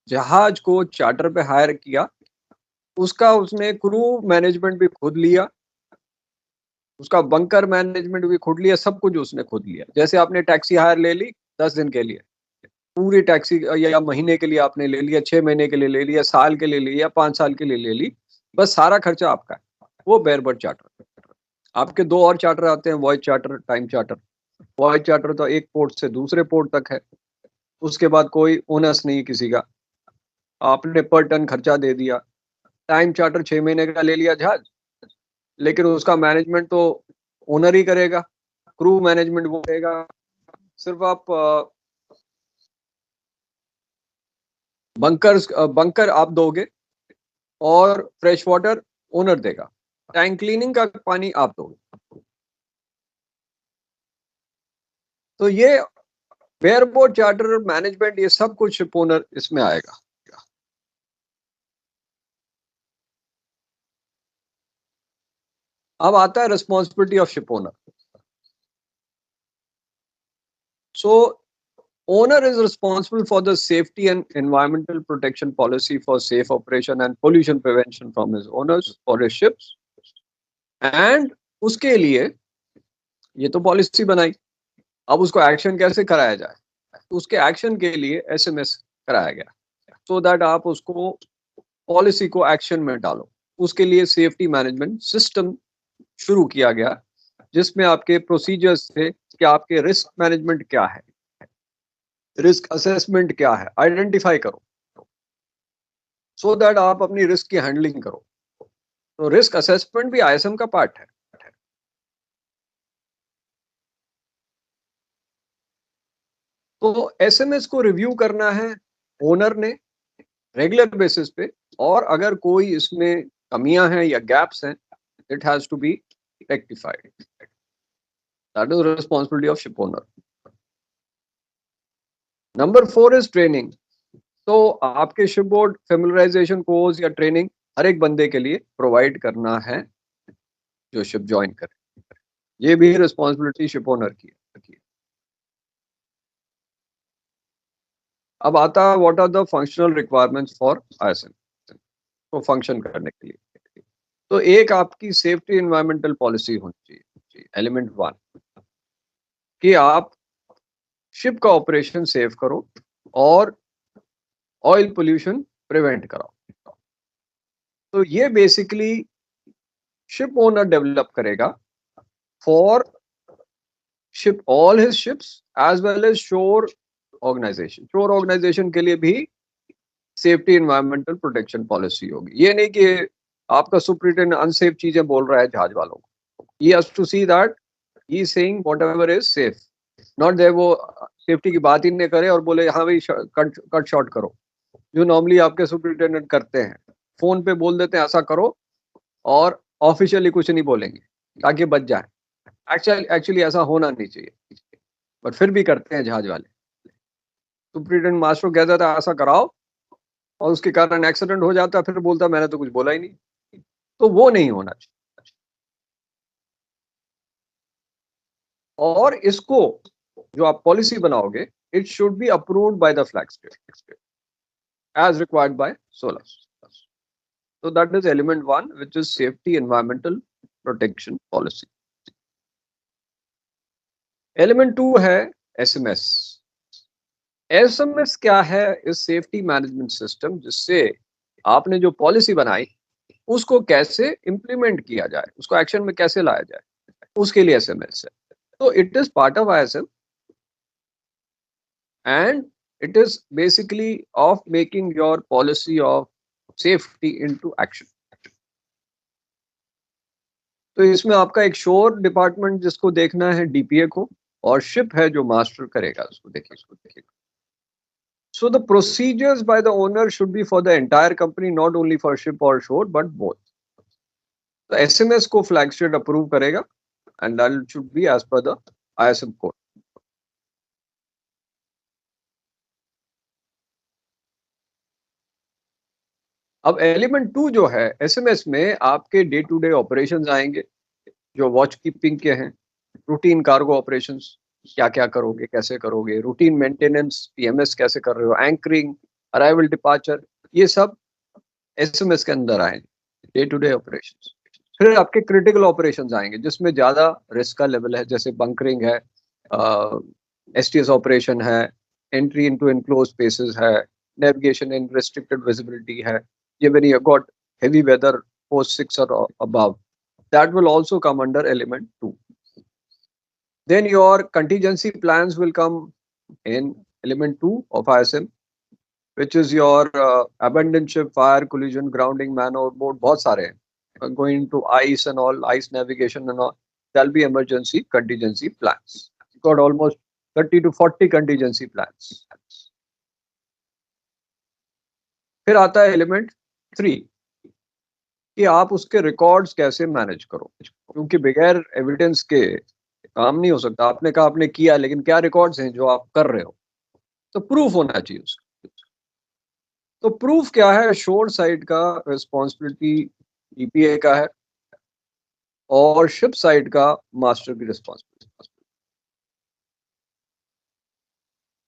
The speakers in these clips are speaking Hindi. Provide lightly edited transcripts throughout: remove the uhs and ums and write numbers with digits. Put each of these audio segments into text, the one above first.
जहाज को चार्टर पे हायर किया, उसका उसने क्रू मैनेजमेंट भी खुद लिया, उसका बंकर मैनेजमेंट भी खुद लिया, सब कुछ उसने खुद लिया। जैसे आपने टैक्सी हायर ले ली 10 दिन के लिए, पूरी टैक्सी या महीने के लिए आपने ले लिया, 6 महीने के लिए ले लिया, साल के लिए ले लिया, 5 साल के लिए ले ली, बस सारा खर्चा आपका है, वो बेयरबर्ड चार्टर। आपके 2 और चार्टर आते हैं, voyage charter, time charter. Voyage charter तो एक पोर्ट से दूसरे पोर्ट तक है, उसके बाद कोई ओनर्स नहीं किसी का, आपने पर टन खर्चा दे दिया। टाइम चार्टर 6 महीने का ले लिया जहाज, लेकिन उसका मैनेजमेंट तो ओनर ही करेगा, क्रू मैनेजमेंट वो करेगा, सिर्फ आप बंकर आप दोगे और फ्रेश वाटर ओनर देगा, टैंक क्लीनिंग का पानी आप दोगे। तो ये बेयरबोर्ड चार्टर मैनेजमेंट, ये सब कुछ शिप ओनर इसमें आएगा। अब आता है responsibility of ship owner. So owner is responsible for the safety and environmental protection policy for safe operation and pollution prevention from his owners or his ships, and उसके लिए ये तो पॉलिसी बनाई, अब उसको एक्शन कैसे कराया जाए, तो उसके एक्शन के लिए एसएमएस कराया गया, सो दैट आप उसको पॉलिसी को एक्शन में डालो। उसके लिए सेफ्टी मैनेजमेंट सिस्टम शुरू किया गया, जिसमें आपके प्रोसीजर्स थे कि आपके रिस्क मैनेजमेंट क्या है, रिस्क असेसमेंट क्या है, आइडेंटिफाई करो, सो दैट आप अपनी रिस्क की हैंडलिंग करो। तो रिस्क असेसमेंट भी आईएसएम का पार्ट है। तो एसएमएस को रिव्यू करना है ओनर ने रेगुलर बेसिस पे, और अगर कोई इसमें कमियां हैं या गैप्स हैं, it has to be rectified. That is responsibility of ship owner. Number 4 is training. तो आपके शिप बोर्ड फेमिलराइजेशन कोर्स या ट्रेनिंग हर एक बंदे के लिए प्रोवाइड करना है जो शिप ज्वाइन करे, ये भी रिस्पॉन्सिबिलिटी शिप ओनर की है। अब आता है what are the functional requirements for ISM, तो फंक्शन करने के लिए। तो एक आपकी सेफ्टी एनवायरमेंटल पॉलिसी होनी चाहिए, एलिमेंट 1, कि आप शिप का ऑपरेशन सेव करो और ऑयल पोल्यूशन प्रिवेंट कराओ। तो ये बेसिकली शिप ओनर डेवलप करेगा for ship all his ships as well as shore organisation. Shore organisation के लिए भी सेफ्टी एनवायरमेंटल प्रोटेक्शन पॉलिसी होगी। ये नहीं कि आपका सुपरिटेंडेंट अनसेफ चीजें बोल रहा है जहाज वालों को, he has to see that he is saying whatever is safe, not they वो सेफ्टी की बात ही नहीं करे और बोले हाँ भाई कट शॉट करो, जो नॉर्मली आपके सुपरिटेंडेंट करते हैं, फोन पे बोल देते हैं ऐसा करो और ऑफिशियली कुछ नहीं बोलेंगे ताकि बच जाए। एक्चुअली ऐसा होना नहीं चाहिए, बट फिर भी करते हैं जहाज वाले। सुपरिटेंडेंट मास्टर कहता था ऐसा कराओ और उसके कारण एक्सीडेंट हो जाता, फिर बोलता मैंने तो कुछ बोला ही नहीं। तो वो नहीं होना चाहिए। और इसको जो आप पॉलिसी बनाओगे, it should be approved by the flag state as required by SOLAS. So that is element 1, which is safety environmental protection policy. Element 2 है SMS. SMS क्या है? इस सेफ्टी मैनेजमेंट सिस्टम जिससे आपने जो पॉलिसी बनाई उसको कैसे इंप्लीमेंट किया जाए, उसको एक्शन में कैसे लाया जाए, उसके लिए SMS है। तो it is part of ISM and it is basically of making your policy of safety into action. तो इसमें आपका एक शोर डिपार्टमेंट जिसको देखना है डीपीए को, और शिप है जो मास्टर करेगा उसको देखिएगा। So the procedures by the owner should be for the entire company, not only for ship or shore, but both. तो SMS को फ्लैग स्टेट अप्रूव करेगा and that should be as per the ISM code. अब एलिमेंट 2 जो है एसएमएस में, आपके डे टू डे ऑपरेशंस आएंगे जो वॉच कीपिंग के हैं, रूटीन कार्गो ऑपरेशंस क्या क्या करोगे, कैसे करोगे, रूटीन मेंटेनेंस पीएमएस कैसे कर रहे हो, एंकरिंग, अराइवल डिपार्चर, ये सब एसएमएस के अंदर आएंगे, डे टू डे ऑपरेशंस। फिर आपके क्रिटिकल ऑपरेशंस आएंगे जिसमें ज्यादा रिस्क का लेवल है, जैसे बंकरिंग है, एसटीएस ऑपरेशन है, एंट्री इनटू एनक्लोज स्पेसेस है, नेविगेशन इन रेस्ट्रिक्टेड विजिबिलिटी है। ये when you got heavy weather post 6 or above, that will also come under element 2. Then your contingency plans will come in element 2 of ISM, which is your abandoned ship, fire, collision, grounding, man overboard, बहुत सारे हैं. Going to ice and all, ice navigation and all, there'll be emergency contingency plans. You got almost 30 to 40 contingency plans. फिर आता है एलिमेंट 3 कि आप उसके रिकॉर्ड्स कैसे मैनेज करो, क्योंकि बगैर एविडेंस के काम नहीं हो सकता. आपने कहा आपने किया, लेकिन क्या रिकॉर्ड्स हैं जो आप कर रहे हो, तो प्रूफ होना चाहिए उसका. तो प्रूफ क्या है? शोर साइड का रिस्पॉन्सिबिलिटी ईपीए का है और शिप साइड का मास्टर की रिस्पॉन्सिबिलिटी.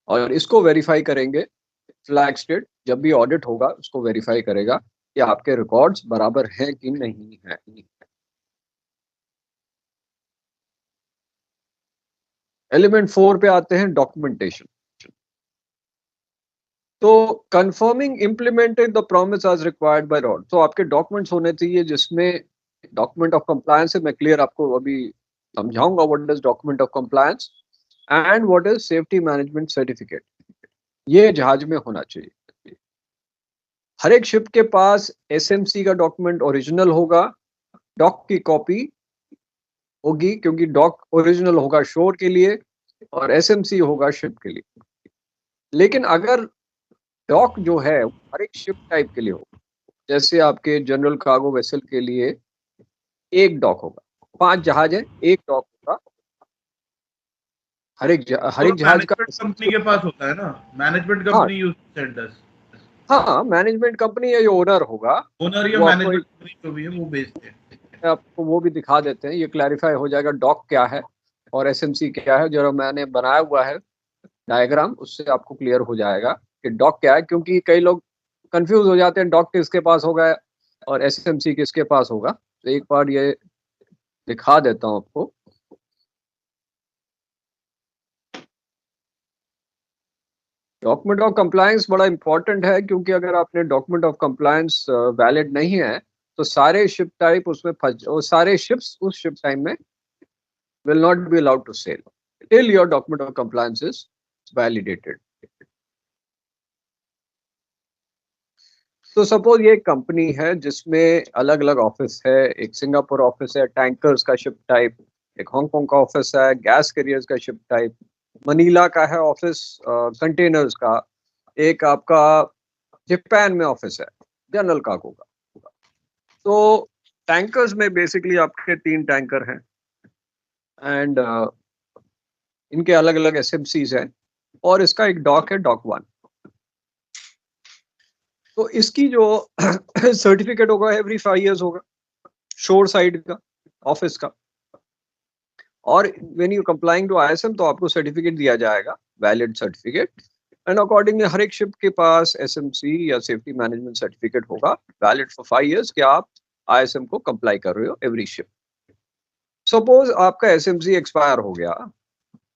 और इसको वेरीफाई करेंगे फ्लैग स्टेट, जब भी ऑडिट होगा उसको वेरीफाई करेगा कि आपके रिकॉर्ड्स बराबर हैं कि नहीं है. एलिमेंट 4 पे आते हैं, डॉक्यूमेंटेशन. तो conforming implemented the promise as required by rod. तो आपके डॉक्यूमेंट्स होने चाहिए जिसमें डॉक्यूमेंट ऑफ कंप्लायंस है. मैं क्लियर आपको अभी समझाऊंगा what is document of compliance and what is safety management certificate. ये जहाज में होना चाहिए. हर एक शिप के पास एसएमसी का डॉक्यूमेंट ओरिजिनल होगा, डॉक की कॉपी होगी, क्योंकि डॉक ओरिजिनल होगा शोर के लिए और एसएमसी होगा शिप के लिए. लेकिन अगर डॉक जो है हर एक शिप टाइप के लिए हो, जैसे आपके जनरल कार्गो वेसल के लिए एक डॉक होगा, 5 जहाज है, एक डॉक होगा हर एक जहाज का. कंपनी के पास होता है ना, मैनेजमेंट हाँ कंपनी यूज सेंडर्स. हाँ, मैनेजमेंट कंपनी या जो ओनर होगा, ओनर या वो आपको मैनेजमेंट कंपनी जो भी है वो बेचते हैं. आपको वो भी दिखा देते हैं. ये क्लैरिफाई हो जाएगा डॉक क्या है और एसएमसी क्या है. जो मैंने बनाया हुआ है डायग्राम, उससे आपको क्लियर हो जाएगा कि डॉक क्या है, क्योंकि कई लोग कंफ्यूज हो जाते हैं डॉक किसके पास होगा और एसएमसी किसके पास होगा. तो एक बार ये दिखा देता हूं आपको. डॉक्यूमेंट ऑफ कंप्लायंस बड़ा इंपॉर्टेंट है, क्योंकि अगर आपने डॉक्यूमेंट ऑफ कंप्लायंस वैलिड नहीं है तो सारे शिप टाइप उसमें फंस, और सारे शिप्स उस शिप टाइम में will not be allowed to sail till your document of compliance is validated. तो सपोज ये एक कंपनी है जिसमें अलग अलग ऑफिस है. एक सिंगापुर ऑफिस है टैंकर्स का शिप टाइप, एक हांगकांग का ऑफिस है गैस कैरियर्स का शिप टाइप, मनीला का है ऑफिस कंटेनर्स का, एक आपका जापान में ऑफिस है जनरल कार्गो का. तो टैंकर्स में बेसिकली आपके 3 टैंकर हैं एंड इनके अलग अलग एसएमसीज हैं और इसका एक डॉक है, डॉक 1. तो इसकी जो सर्टिफिकेट होगा एवरी 5 years होगा शोर साइड का ऑफिस का. और when you complying to ISM तो आपको सर्टिफिकेट दिया जाएगा, वैलिड सर्टिफिकेट. एंड अकॉर्डिंगली हर एक शिप के पास एसएमसी या सेफ्टी मैनेजमेंट सर्टिफिकेट होगा वैलिड फॉर 5 years कि आप आईएसएम को कंप्लाई कर रहे हो एवरी शिप. सपोज आपका एसएमसी एक्सपायर हो गया,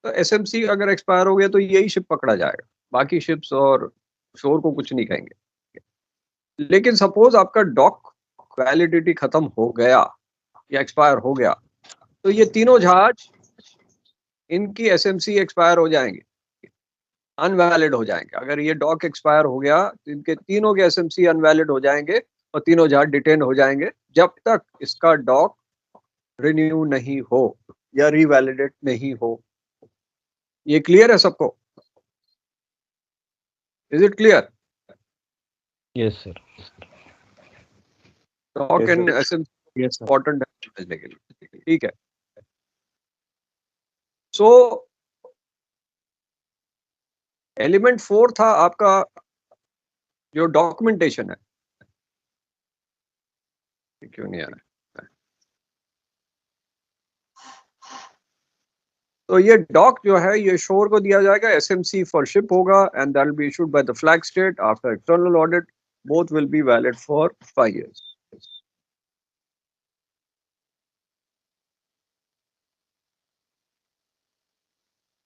तो एसएमसी अगर एक्सपायर हो गया तो यही शिप पकड़ा जाएगा, बाकी शिप्स और शोर को कुछ नहीं कहेंगे. लेकिन सपोज आपका डॉक वैलिडिटी खत्म हो गया या एक्सपायर हो गया, तो ये तीनों जहाज इनकी एसएमसी एक्सपायर हो जाएंगे, अनवैलिड हो जाएंगे. अगर ये डॉक एक्सपायर हो गया तो इनके तीनों के एसएमसी अनवैलिड हो जाएंगे और तीनों जहाज डिटेन हो जाएंगे जब तक इसका डॉक रिन्यू नहीं हो या रिवैलिडेट नहीं हो. ये क्लियर है सबको? Is it clear? Yes sir. Doc and SMC important है समझने के लिए. ठीक है. सो एलिमेंट 4 था आपका जो डॉक्यूमेंटेशन है. क्यों नहीं आ रहा है? तो ये डॉक जो है ये शोर को दिया जाएगा, एसएमसी फॉर शिप होगा and that will be issued by the flag state after external audit, both will be valid for 5 years.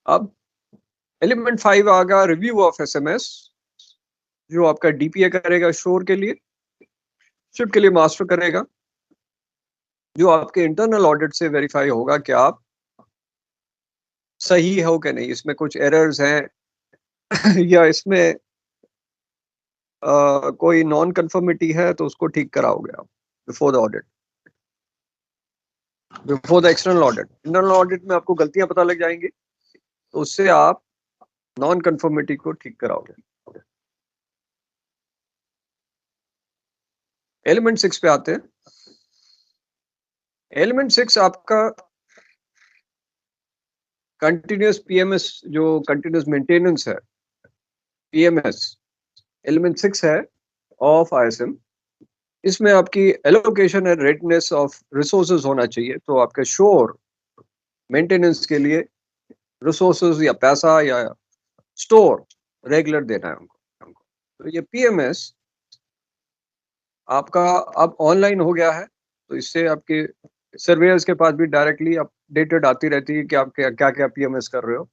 अब एलिमेंट 5 आ गया रिव्यू ऑफ एसएमएस, जो आपका डीपीए करेगा शोर के लिए, शिप के लिए मास्टर करेगा, जो आपके इंटरनल ऑडिट से वेरीफाई होगा कि आप सही हो कि नहीं, इसमें कुछ एरर्स हैं या इसमें कोई नॉन कंफर्मिटी है तो उसको ठीक कराओगे आप before the audit, before the external audit. Internal audit में आपको गलतियां पता लग जाएंगी तो उससे आप नॉन कंफर्मिटी को ठीक कराओगे। एलिमेंट 6 पे आते हैं। एलिमेंट 6 आपका कंटिन्यूस पीएमएस, जो कंटिन्यूस मेंटेनेंस है, पीएमएस एलिमेंट 6 है ऑफ आईएसएम। इसमें आपकी allocation and redness of resources होना चाहिए, तो आपके शोर मेंटेनेंस के लिए रिसोर्सेज या पैसा या स्टोर रेगुलर देना है उनको। तो ये पीएमएस आपका अब ऑनलाइन हो गया है, तो इससे आपके सर्वेयर्स के पास भी डायरेक्टली अपडेटेड आती रहती है कि आप क्या क्या पीएमएस कर रहे हो।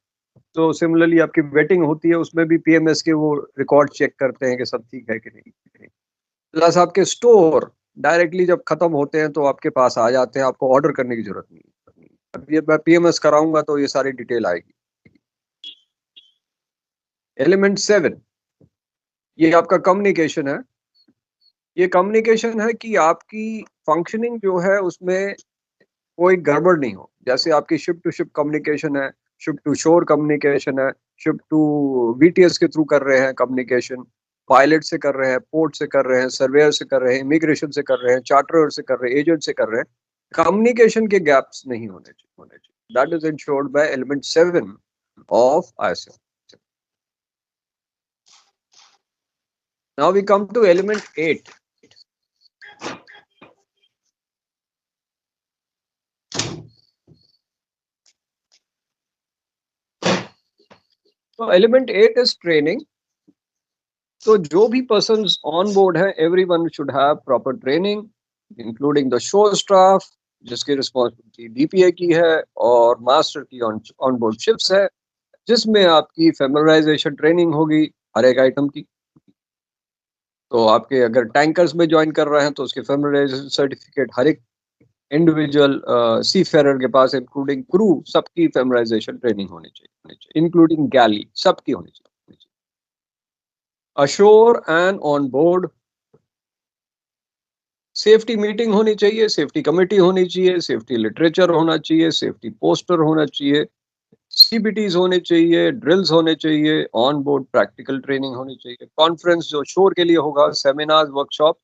तो सिमिलरली आपकी वेटिंग होती है, उसमें भी पीएमएस के वो रिकॉर्ड चेक करते हैं कि सब ठीक है कि नहीं। प्लस आपके स्टोर डायरेक्टली जब खत्म होते हैं तो आपके पास आ जाते हैं, आपको ऑर्डर करने की जरूरत नहीं। अब ये मैं पीएमएस कराऊंगा तो ये सारी डिटेल आएगी। एलिमेंट 7 ये आपका कम्युनिकेशन है। ये कम्युनिकेशन है कि आपकी फंक्शनिंग जो है उसमें कोई गड़बड़ नहीं हो। जैसे आपकी शिप टू शिप कम्युनिकेशन है, शिप टू शोर कम्युनिकेशन है, शिप टू वीटीएस के थ्रू कर रहे हैं कम्युनिकेशन, पायलट से कर रहे हैं, पोर्ट से कर रहे हैं, सर्वेयर से कर रहे हैं, इमिग्रेशन से कर रहे हैं, चार्टर से कर रहे हैं, एजेंट से कर रहे हैं। कम्युनिकेशन के गैप्स नहीं होने चाहिए। That is ensured by element 7 of ISM. Now we come to element 8। तो एलिमेंट 8 इज ट्रेनिंग। तो जो भी पर्सन ऑन बोर्ड है, everyone should have proper training, including the shore staff, जिसकी रिस्पॉन्सिबिलिटी डीपीए की है, और मास्टर की ऑन बोर्ड शिप्स है, जिसमें आपकी फेमिलराइजेशन ट्रेनिंग होगी हर एक आइटम की। तो आपके अगर टैंकर्स में ज्वाइन कर रहे हैं तो उसके फेमिलराइजेशन सर्टिफिकेट हर एक इंडिविजुअल सी फेरर के पास, इंक्लूडिंग क्रू, सबकी फेमिलराइजेशन ट्रेनिंग होनी चाहिए, इंक्लूडिंग गैली, सबकी होनी चाहिए। Assure and on board safety meeting होनी चाहिए, सेफ्टी कमेटी होनी चाहिए, सेफ्टी लिटरेचर होना चाहिए, सेफ्टी पोस्टर होना चाहिए, सीबीटीज होने चाहिए, ड्रिल्स होने चाहिए, ऑन बोर्ड प्रैक्टिकल ट्रेनिंग होनी चाहिए, कॉन्फ्रेंस जो शोर के लिए होगा, सेमिनार वर्कशॉप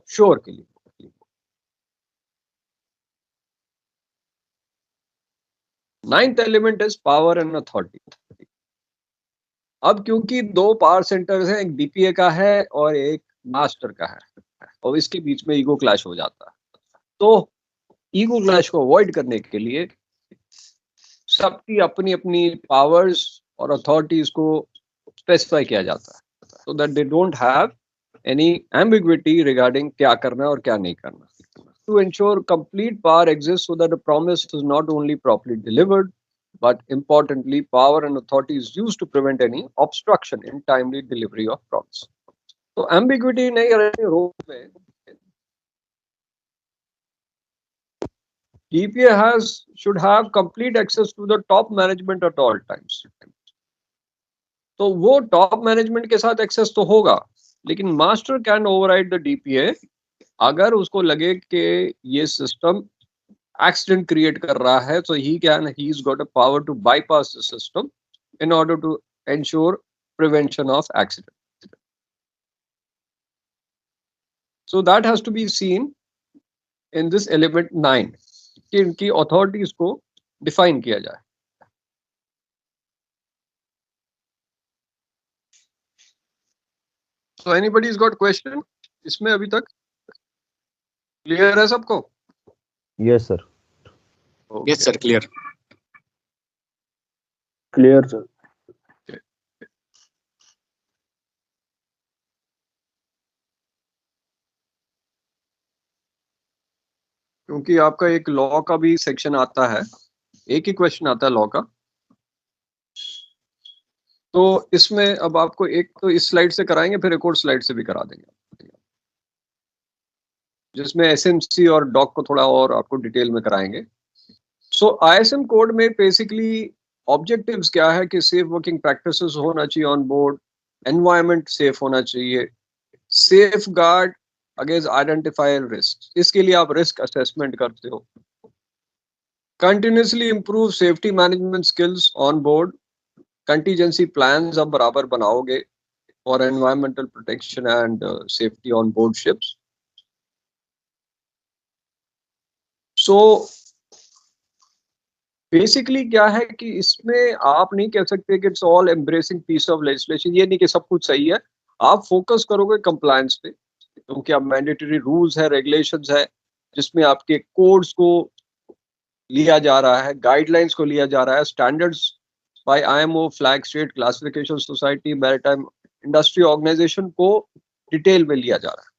शोर के लिए। Ninth element is power and authority. अब क्योंकि दो पावर सेंटर्स हैं, एक डीपीए का है और एक मास्टर का है, और इसके बीच में ईगो क्लैश हो जाता है। तो ईगो क्लैश को अवॉइड करने के लिए सबकी अपनी अपनी पावर्स और अथॉरिटीज को स्पेसिफाई किया जाता है, so that they don't have any ambiguity regarding क्या करना है और क्या नहीं करना। To ensure complete power exists so that the promise is not only properly delivered, but importantly, power and authority is used to prevent any obstruction in timely delivery of promise. So ambiguity नहीं रहने रोक में DPA should have complete access to the top management at all times. तो वो टॉप मैनेजमेंट के साथ एक्सेस तो होगा, लेकिन master can override the DPA अगर उसको लगे कि ये सिस्टम एक्सीडेंट क्रिएट कर रहा है, so he's got a power to bypass the system in order to ensure prevention of accident. So that has to be seen in this element 9 कि इनकी authorities को define किया जाए। So anybody's got question इसमें अभी तक क्लियर है सबको? Yes, sir. Okay. Yes, sir. Clear. Clear sir. क्योंकि आपका एक लॉ का भी सेक्शन आता है, एक ही क्वेश्चन आता है लॉ का, तो इसमें अब आपको एक तो इस स्लाइड से कराएंगे, फिर एक और स्लाइड से भी करा देंगे, जिसमें एसएमसी और डॉक को थोड़ा और आपको डिटेल में कराएंगे। सो आईएसएम कोड में बेसिकली ऑब्जेक्टिव्स क्या है कि सेफ वर्किंग प्रैक्टिसेस होना चाहिए ऑन बोर्ड, एनवायरनमेंट सेफ होना चाहिए, safeguard against identified risk, इसके लिए आप रिस्क असेसमेंट करते हो, continuously improve safety management skills on board, contingency plans आप बराबर बनाओगे for environmental protection and safety on board ships. So basically क्या है कि इसमें आप नहीं कह सकते कि it's all embracing piece of legislation, ये नहीं कि सब कुछ सही है, आप फोकस करोगे कंप्लायंस पे, क्योंकि आप मैंडेटरी रूल्स है, रेगुलेशंस है, जिसमें आपके कोड्स को लिया जा रहा है, गाइडलाइंस को लिया जा रहा है, standards by IMO, flag state classification society, maritime industry organisation को डिटेल में लिया जा रहा है।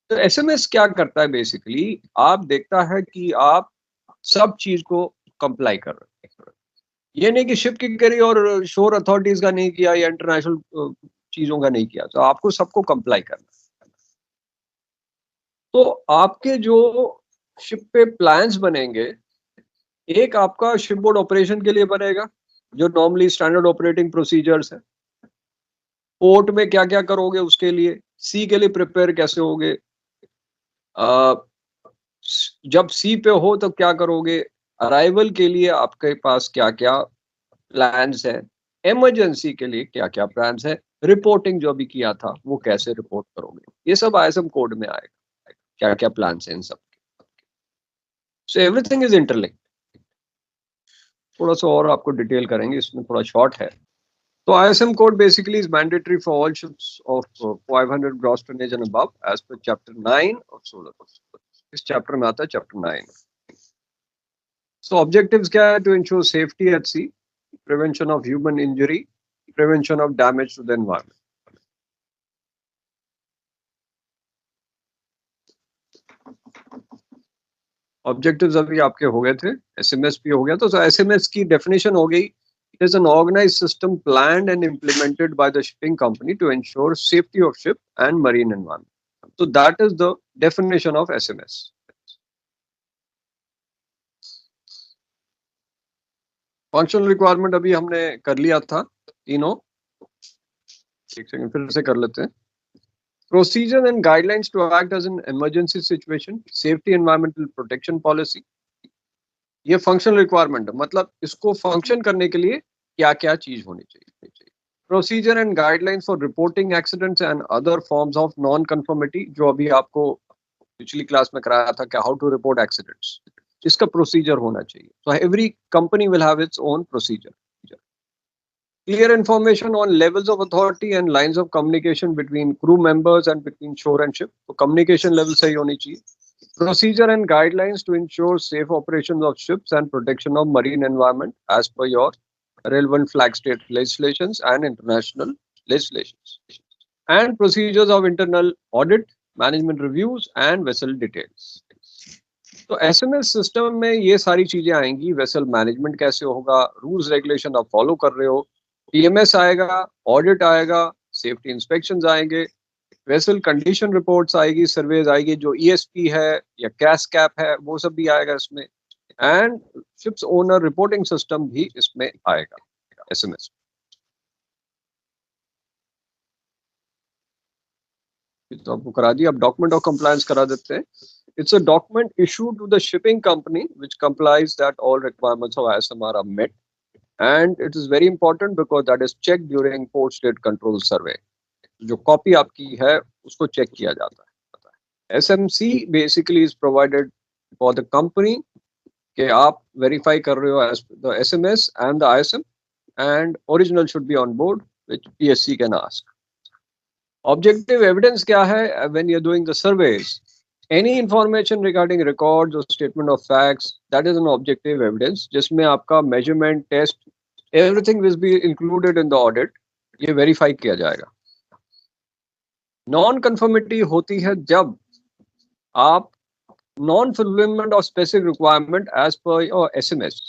तो एसएमएस क्या करता है बेसिकली, आप देखता है कि आप सब चीज को कंप्लाई कर रहे हैं, ये नहीं कि शिप की करी और शोर अथॉरिटीज का नहीं किया या इंटरनेशनल चीजों का नहीं किया, तो आपको सबको कंप्लाई करना है। तो आपके जो शिप पे प्लान्स बनेंगे, एक आपका शिप बोर्ड ऑपरेशन के लिए बनेगा जो नॉर्मली स्टैंडर्ड ऑपरेटिंग प्रोसीजर्स है, पोर्ट में क्या क्या करोगे उसके लिए, सी के लिए प्रिपेयर कैसे होगे, जब सी पे हो तो क्या करोगे, अराइवल के लिए आपके पास क्या क्या प्लान्स है, इमरजेंसी के लिए क्या क्या प्लान्स है, रिपोर्टिंग जो भी किया था वो कैसे रिपोर्ट करोगे, ये सब आईएसएम कोड में आएगा, क्या क्या प्लान्स हैं इन सब के। So everything is interlinked. थोड़ा सा और आपको डिटेल करेंगे, इसमें थोड़ा शॉर्ट है। तो ISM code basically is mandatory for all ships of 500 gross tonnage and above as per chapter 9 of solar codes. इस चैप्टर में आता है चैप्टर 9। So objectives क्या है, to ensure safety at sea, prevention of human injury, prevention of damage to the environment. Objectives अभी आपके हो गए थे, SMS भी हो गया, तो SMS की definition हो गई, it is an organized system planned and implemented by the shipping company to ensure safety of ship and marine environment. So that is the definition of SMS. Functional requirement अभी हमने कर लिया था तीनों, एक सेकंड फिर से कर लेते हैं। Procedure and guidelines to act as an emergency situation, safety environmental protection policy, ये फंक्शनल रिक्वायरमेंट है, मतलब इसको फंक्शन करने के लिए क्या क्या चीज होनी चाहिए। Procedure and guidelines for reporting accidents and other forms of non conformity, जो अभी आपको पिछली क्लास में कराया था कि हाउ टू रिपोर्ट एक्सीडेंट्स, इसका प्रोसीजर होना चाहिए। So every company will have its own procedure. Clear information on levels of authority and lines of communication between crew members and between shore and ship, तो communication level सही होनी चाहिए। Procedure and guidelines to ensure safe operations of ships and protection of marine environment as per your relevant flag state legislations and international legislations, and procedures of internal audit, management reviews and vessel details. तो SMS सिस्टम में ये सारी चीजें आएंगी, वेसल मैनेजमेंट कैसे होगा, रूल्स रेगुलेशन आप फॉलो कर रहे हो, PMS आएगा, ऑडिट आएगा, सेफ्टी इंस्पेक्शंस आएंगे, वेसल कंडीशन रिपोर्ट्स आएगी, सर्वेज आएगी, जो ESP है या कैश कैप है वो सब भी आएगा इसमें, and ships owner reporting system भी इसमें आएगा SMS। तो आपको करा दिया, अब डॉक्यूमेंट ऑफ कंप्लायंस करा देते हैं। It's a document issued to the shipping company which complies that all requirements of ISMR are met, and it is very important because that is checked during port state control survey. जो कॉपी आपकी है उसको चेक किया जाता है। SMC basically is provided for the company कि आप वेरीफाई कर रहे हो as the SMS and the ISM, and original should be on board which PSC can ask. Objective evidence क्या है, when you're doing the surveys, any information regarding records or statement of facts, that is an objective evidence, जिसमें आपका measurement, test, everything will be included in the audit, ये वेरीफाई किया जाएगा। नॉन कंफर्मिटी होती है जब आप non fulfilment of specific requirement as per your SMS,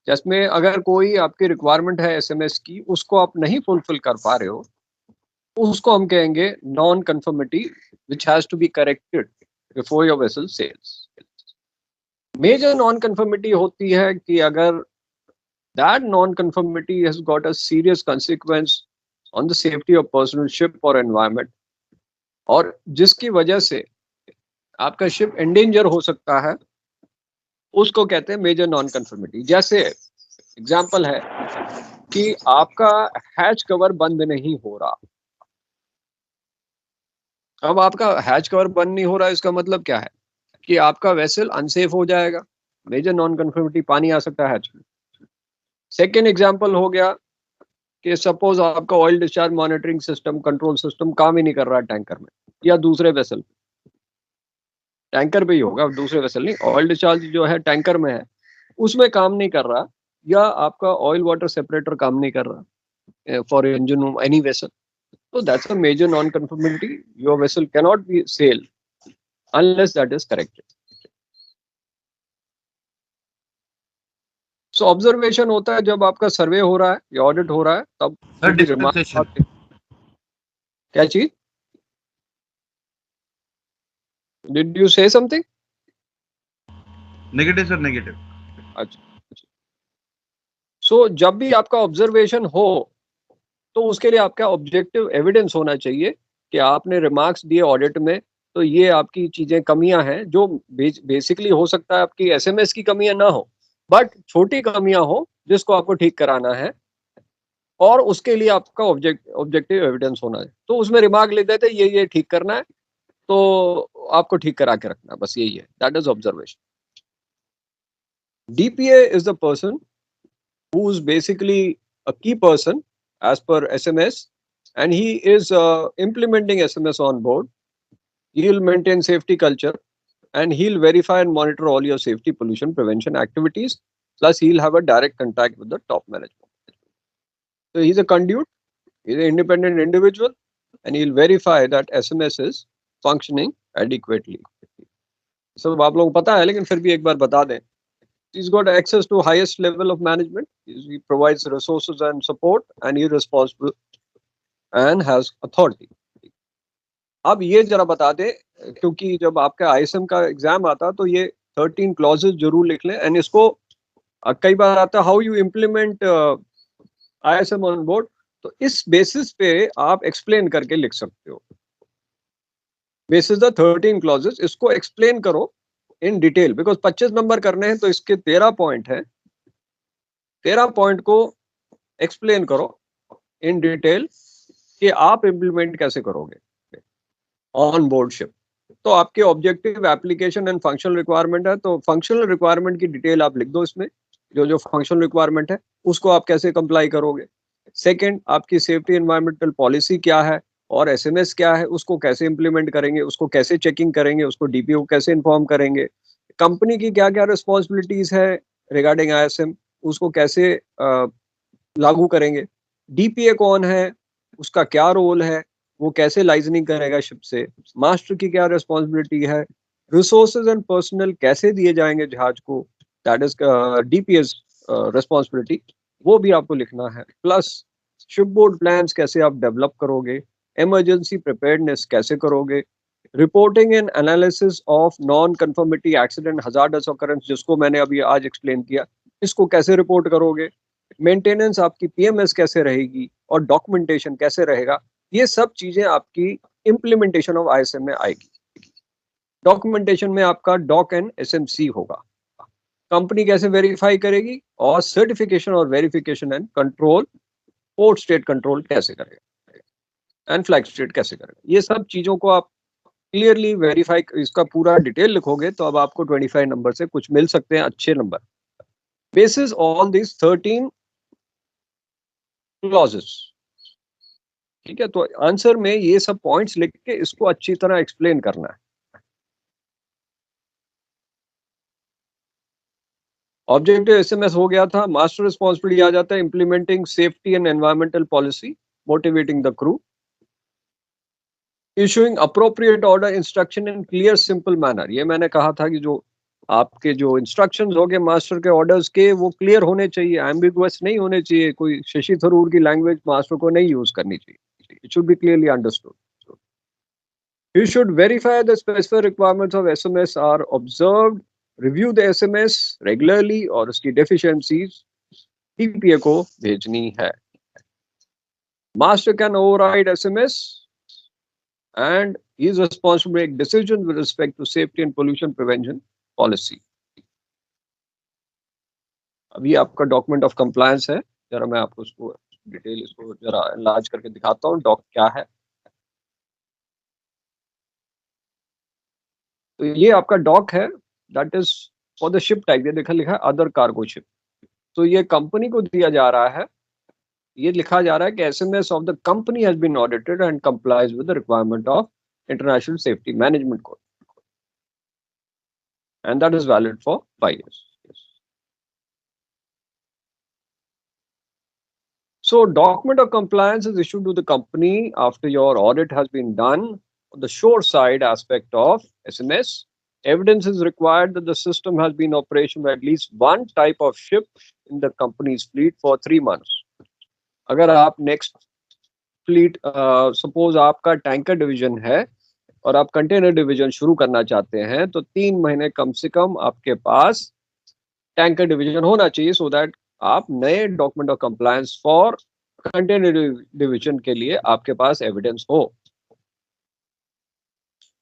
जिसमें अगर कोई आपकी रिक्वायरमेंट है एसएमएस की, उसको आप नहीं फुलफिल कर पा रहे हो, उसको हम कहेंगे non conformity which has to be corrected before your vessel sails. Major non conformity होती है कि अगर that non conformity has got a serious consequence on the safety of personal ship और एनवायरमेंट, और जिसकी वजह से आपका शिप एंडेंजर हो सकता है, उसको कहते हैं मेजर नॉन कंफर्मिटी। जैसे एग्जांपल है कि आपका हैच कवर बंद नहीं हो रहा। अब आपका हैच कवर बंद नहीं हो रहा, इसका मतलब क्या है कि आपका वेसल अनसेफ हो जाएगा, मेजर नॉन कंफर्मिटी, पानी आ सकता है हैच में। सेकेंड एग्जांपल हो गया कि सपोज आपका oil discharge monitoring system, control system काम ही नहीं कर रहा है टैंकर में या दूसरे वेसल, टैंकर पे ही होगा, दूसरे वेसल नहीं, ऑयल डिस्चार्ज जो है टैंकर में है उसमें काम नहीं कर रहा, या आपका ऑयल वाटर सेपरेटर काम नहीं कर रहा for engine room any vessel, so that's a major non-conformity. Your vessel cannot be sail unless that is corrected. So observation होता है जब आपका सर्वे हो रहा है या ऑडिट हो रहा है, तब सर डिस्पेंसेशन, क्या चीज? Did you say something? Negative sir, negative. अच्छा, सो जब भी आपका ऑब्जर्वेशन हो तो उसके लिए आपका ऑब्जेक्टिव एविडेंस होना चाहिए कि आपने रिमार्क्स दिए ऑडिट में, तो ये आपकी चीजें कमियां हैं, जो बेसिकली हो सकता है आपकी एसएमएस की कमियां ना हो, बट छोटी कमियां हो जिसको आपको ठीक कराना है, और उसके लिए आपका ऑब्जेक्टिव एविडेंस होना है। तो उसमें रिमार्क लिख देते ये ठीक करना है, तो आपको ठीक करा के रखना, बस यही है, that is observation. DPA is the person who is basically a key person as per SMS, and he is implementing SMS on board. He will maintain safety culture, and he'll verify and monitor all your safety pollution prevention activities, plus he'll have a direct contact with the top management. So he's a conduit, he's an independent individual, and he'll verify that SMS is functioning adequately. सब आप लोगों को पता है, लेकिन फिर भी एक बार बता दें। He's got access to highest level of management. He provides resources and support, and he is responsible and has authority. अब ये जरा बता दे, क्योंकि जब आपका आईएसएम का एग्जाम आता तो ये 13 क्लॉजेस जरूर लिख लें, एंड इसको कई बार आता है how you implement ISM on board, तो इस बेसिस पे आप एक्सप्लेन करके लिख सकते हो। बेसिस द 13 क्लॉजेस, इसको एक्सप्लेन करो इन डिटेल, बिकॉज 25 नंबर करने हैं तो इसके 13 पॉइंट है, 13 पॉइंट को एक्सप्लेन करो इन डिटेल कि आप इम्प्लीमेंट कैसे करोगे ऑन बोर्ड शिप। तो आपके objective, application and functional requirement है, तो फंक्शनल रिक्वायरमेंट की डिटेल आप लिख दो इसमें, जो फंक्शनल रिक्वायरमेंट है उसको आप कैसे कंप्लाई करोगे। सेकंड, आपकी सेफ्टी एनवायरमेंटल पॉलिसी क्या है और एसएमएस क्या है, उसको कैसे इंप्लीमेंट करेंगे, उसको कैसे चेकिंग करेंगे, उसको डीपीओ कैसे इन्फॉर्म करेंगे, कंपनी की क्या क्या रिस्पॉन्सिबिलिटीज है रिगार्डिंग आईएसएम, उसको कैसे लागू करेंगे, डीपीए कौन है, उसका क्या रोल है, वो कैसे लाइजनिंग करेगा शिप से, मास्टर की क्या रिस्पॉन्सिबिलिटी है, रिसोर्सेज एंड पर्सनल कैसे दिए जाएंगे जहाज को, दैट इज डीपीएस रिस्पॉन्सिबिलिटी, वो भी आपको लिखना है। प्लस शिप बोर्ड प्लान्स कैसे आप डेवलप करोगे, इमरजेंसी प्रिपेयर्डनेस कैसे करोगे, reporting and analysis of non conformity accident hazardous occurrence, जिसको मैंने अभी आज एक्सप्लेन किया, इसको कैसे रिपोर्ट करोगे, मेंटेनेंस आपकी पीएमएस कैसे रहेगी और डॉक्यूमेंटेशन कैसे रहेगा, ये सब चीजें आपकी इंप्लीमेंटेशन ऑफ आईएसएम में आएगी। डॉक्यूमेंटेशन में आपका डॉक एंड एसएमसी होगा, कंपनी कैसे वेरीफाई करेगी, और सर्टिफिकेशन और verification and control, port state control कैसे करेगा एंड फ्लैग स्टेट कैसे करेगा, ये सब चीजों को आप क्लियरली वेरीफाई, इसका पूरा डिटेल लिखोगे तो अब आपको 25 नंबर से कुछ मिल सकते हैं अच्छे number, basis all this 13 clauses. ठीक है, तो आंसर में ये सब पॉइंट्स लिख के इसको अच्छी तरह एक्सप्लेन करना है। ऑब्जेक्टिव एसएमएस हो गया था, मास्टर रिस्पॉन्सिबिलिटी आ जाता है, implementing safety and environmental policy, motivating the crew, issuing appropriate order instruction in clear simple manner. ये मैंने कहा था कि जो आपके जो इंस्ट्रक्शंस हो गए मास्टर के ऑर्डर्स के, वो क्लियर होने चाहिए, एम्बिगुअस नहीं होने चाहिए, कोई शशि थरूर की लैंग्वेज मास्टर को नहीं यूज करनी चाहिए, it should be clearly understood. You should verify the specific requirements of SMS are observed, review the SMS regularly और उसकी deficiencies TPA को भेजनी है। Master can override SMS and he is responsible to make decisions with respect to safety and pollution prevention policy. अभी आपका डॉक्यूमेंट ऑफ कंप्लायंस है, जरा मैं आपको उसको डिटेल इसको जरा एनलार्ज करके दिखाता हूँ डॉक क्या है। तो ये आपका डॉक है, that is for the ship type, ये देखा लिखा है अदर कार्गो शिप। तो ये कंपनी को दिया जा रहा है, ये लिखा जा रहा है कि SMS of the company has been audited and complies with the requirement of international safety management code and that is valid for 5 years. So document of compliance is issued to the company after your audit has been done. On the shore side aspect of SMS, evidence is required that the system has been in operation by at least one type of ship in the company's fleet for 3 months. अगर आप नेक्स्ट फ्लीट सपोज आपका टैंकर डिवीजन है और आप कंटेनर डिवीजन शुरू करना चाहते हैं, तो 3 महीने कम से कम आपके पास टैंकर डिवीजन होना चाहिए, सो दैट आप नए document of compliance for container division के लिए आपके पास एविडेंस हो।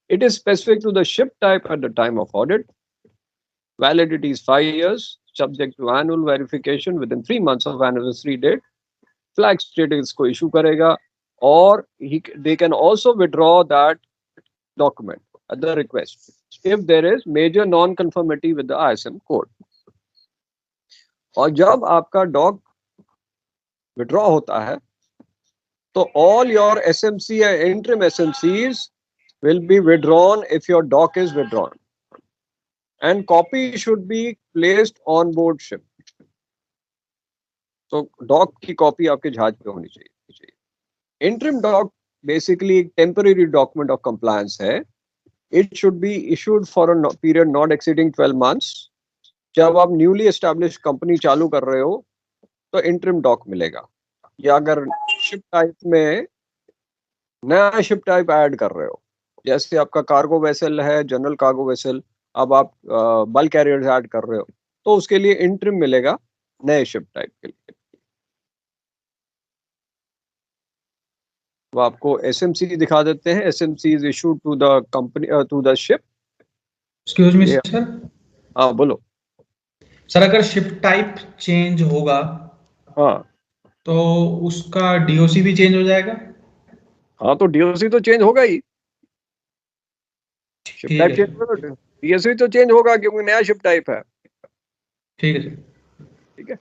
It is specific to the ship type at the time of audit. Validity is 5 years, subject to annual verification within 3 months of anniversary date. Flag status को issue करेगा और they can also withdraw that document at the request if there is major non-conformity with the ISM code. और जब आपका डॉक विड्रॉ होता है तो all your SMC and interim SMCs will be withdrawn if your dock is withdrawn, and copy should be placed on board ship. तो डॉक की कॉपी आपके जहाज पे होनी चाहिए। इंटरिम डॉक बेसिकली एक टेम्पररी डॉक्यूमेंट ऑफ कंप्लायंस है। It should be issued for a period not exceeding 12 months। जब आप न्यूली एस्टैब्लिश कंपनी चालू कर रहे हो तो इंटरिम डॉक मिलेगा, या अगर शिप टाइप में नया शिप टाइप ऐड कर रहे हो, जैसे आपका कार्गो वेसल है, जनरल कार्गो वेसल, अब आप बल्क कैरियर्स ऐड कर रहे हो, तो उसके लिए इंटरिम मिलेगा नए शिप टाइप के लिए। तो आपको एसएमसी दिखा देते हैं। SMC is issued to the company to the ship. Excuse me sir. हाँ बोलो सर, अगर शिप टाइप चेंज होगा हाँ तो उसका डीओसी भी चेंज हो जाएगा? हाँ, तो डीओसी तो चेंज होगा ही। शिप ठीक टाइप है चेंज होगा तो डीओसी तो चेंज होगा, क्योंकि नया शिप टाइप है। ठीक है सर। ठीक है,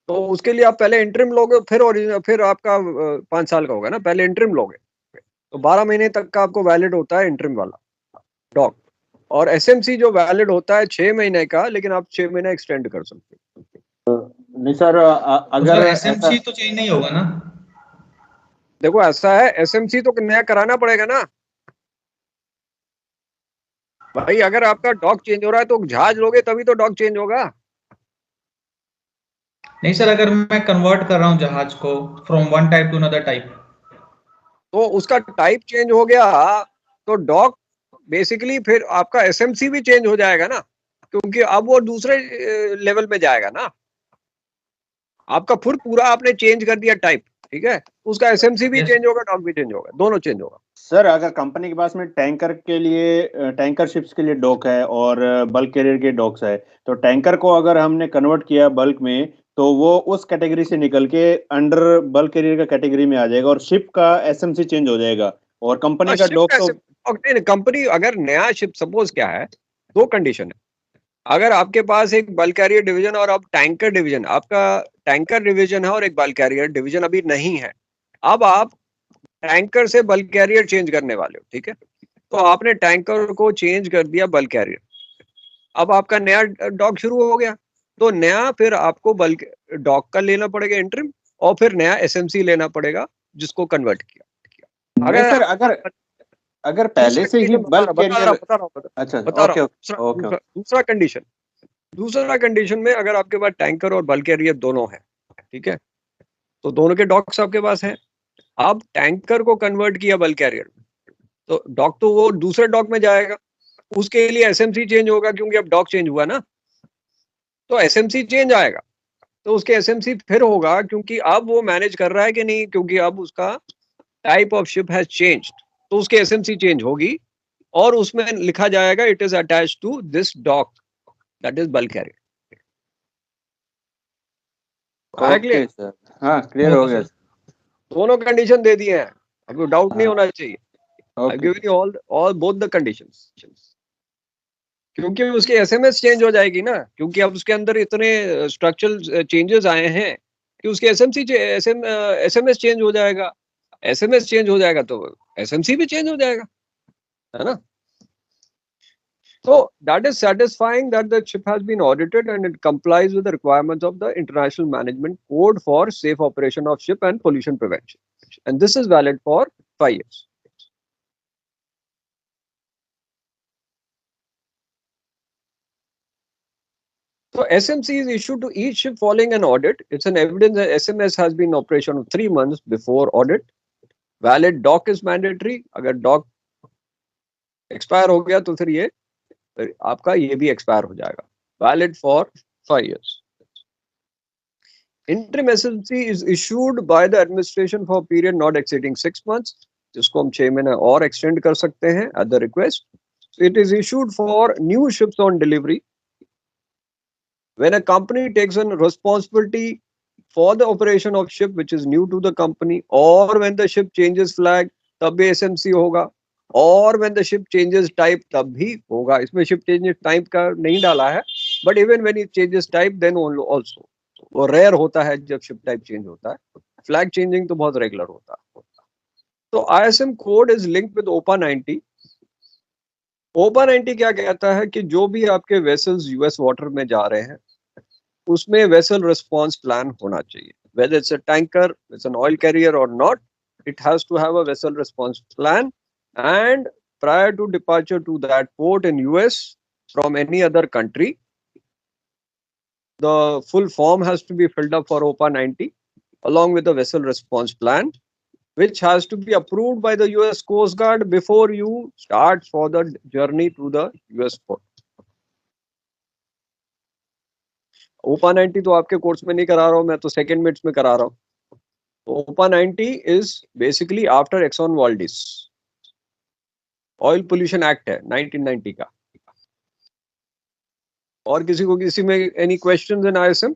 तो उसके लिए आप पहले इंटरिम लोगे, फिर ओरिजिनल, फिर आपका 5 साल का होगा ना, पहले इंटरिम लोगे तो 12 महीने तक का आपको वैलिड होता है इंटरिम वाला डॉक। और एसएमसी जो वैलिड होता है 6 महीने का, लेकिन आप 6 महीने एक्सटेंड कर सकते हो। नहीं सर, अगर एसएमसी तो चेंज नहीं होगा ना? देखो ऐसा है, एसएमसी तो नया कराना पड़ेगा ना भाई। अगर आपका डॉक चेंज हो रहा है तो जहाज लोगे तभी तो डॉक चेंज होगा। नहीं सर, अगर मैं कन्वर्ट कर रहा हूँ जहाज को from one type two another type, तो उसका टाइप चेंज हो गया तो डॉक बेसिकली फिर आपका एसएमसी भी चेंज हो जाएगा ना, क्योंकि अब वो दूसरे लेवल में जाएगा ना। आपका फिर पूरा आपने चेंज कर दिया टाइप, ठीक है, उसका एसएमसी भी चेंज होगा, डॉक भी चेंज होगा, दोनों चेंज होगा। सर, अगर कंपनी के पास में टैंकर के लिए, टैंकर शिप्स के लिए डॉक है और बल्क कैरियर के डॉक्स है, तो टैंकर को अगर हमने कन्वर्ट किया बल्क में तो वो उस कैटेगरी से निकल के अंडर बल्क कैरियर का कैटेगरी में आ जाएगा और शिप का एसएमसी चेंज हो जाएगा और कंपनी का डॉक तो कंपनी अगर नया शिप, सपोज क्या है, 2 कंडीशन है। अगर आपके पास एक बल्क कैरियर डिवीजन और अब टैंकर डिवीजन, आपका टैंकर डिवीजन है और एक बल्क कैरियर डिवीजन अभी नहीं है, अब आप टैंकर से बल्क कैरियर चेंज करने वाले हो, ठीक है, तो आपने टैंकर को चेंज कर दिया बल्क कैरियर, अब आपका नया डॉक शुरू हो गया। तो नया फिर आपको बल्क डॉक का लेना पड़ेगा इंटरिम, और फिर नया एसएमसी लेना पड़ेगा जिसको कन्वर्ट किया। नहीं सर, अगर पहले से ही बल्क कैरियर, अच्छा ओके, दूसरा कंडीशन में अगर आपके पास टैंकर और बल्क कैरियर दोनों है, ठीक है, तो दोनों के डॉक्स आपके पास हैं। अब टैंकर को कन्वर्ट किया बल्क कैरियर में, तो डॉक तो वो दूसरे डॉक में जाएगा, उसके लिए एसएमसी चेंज होगा क्योंकि अब डॉक चेंज हुआ ना, तो एसएमसी चेंज आएगा, तो उसके एसएमसी फिर होगा क्योंकि अब वो मैनेज कर रहा है कि नहीं, क्योंकि अब उसका type of ship has changed, तो उसके एसएमसी चेंज होगी और उसमें लिखा जाएगा it is attached to this doc, that is bulk carrier. Okay sir, हाँ क्लियर हो गया। दोनों कंडीशन दे दिए हैं, आपको डाउट नहीं होना चाहिए। I given you all both the conditions, क्योंकि उसकी एसएमएस चेंज हो जाएगी ना, क्योंकि अब उसके अंदर इतने स्ट्रक्चरल चेंजेस आए हैं कि उसके एसएमएस चेंज हो जाएगा, एसएमएस चेंज हो जाएगा तो एसएमसी भी चेंज हो जाएगा, है ना। So that is satisfying that the ship has been audited and it complies with the requirements of the International Management Code for safe operation of ship and pollution prevention, and this is valid for 5 years. So SMC is issued to each ship following an audit. It's an evidence that SMS has been in operation 3 months before audit. Valid dock is mandatory. अगर dock expire हो गया तो फिर ये आपका ये भी expire हो जाएगा. Valid for 5 years. Interim SMC is issued by the administration for a period not exceeding 6 months, जिसको हम 6 महीने और extend कर सकते हैं at the request. So it is issued for new ships on delivery. When a company takes on responsibility for the operation of ship which is new to the company, or when the ship changes flag, तब भी SMC होगा, और when the ship changes type तब भी होगा. इसमें ship changes type का नहीं डाला है, but even when it changes type then also. वो रेयर होता है जब शिप टाइप चेंज होता है, फ्लैग चेंजिंग तो बहुत रेगुलर होता है. तो ISM code is linked with OPA 90. OPA 90 क्या कहता है कि जो भी आपके वेसल्स यूएस वाटर में जा रहे हैं उसमें वेसल रिस्पांस प्लान होना चाहिए, whether it's a tanker, it's an oil carrier or not, it has to have a vessel response plan, and prior to departure to that port in US from any other country, the full form has to be filled up for OPA 90 along with the vessel response plan, which has to be approved by the US Coast Guard before you start for the journey to the US port. OPA 90 तो आपके कोर्स में नहीं करा रहा हूँ मैं, तो सेकेंड मिट्स में करा रहा हूँ. तो OPA 90 is basically after Exxon Valdez oil pollution act है 1990 का. और किसी को किसी में एनी क्वेश्चंस इन ISM?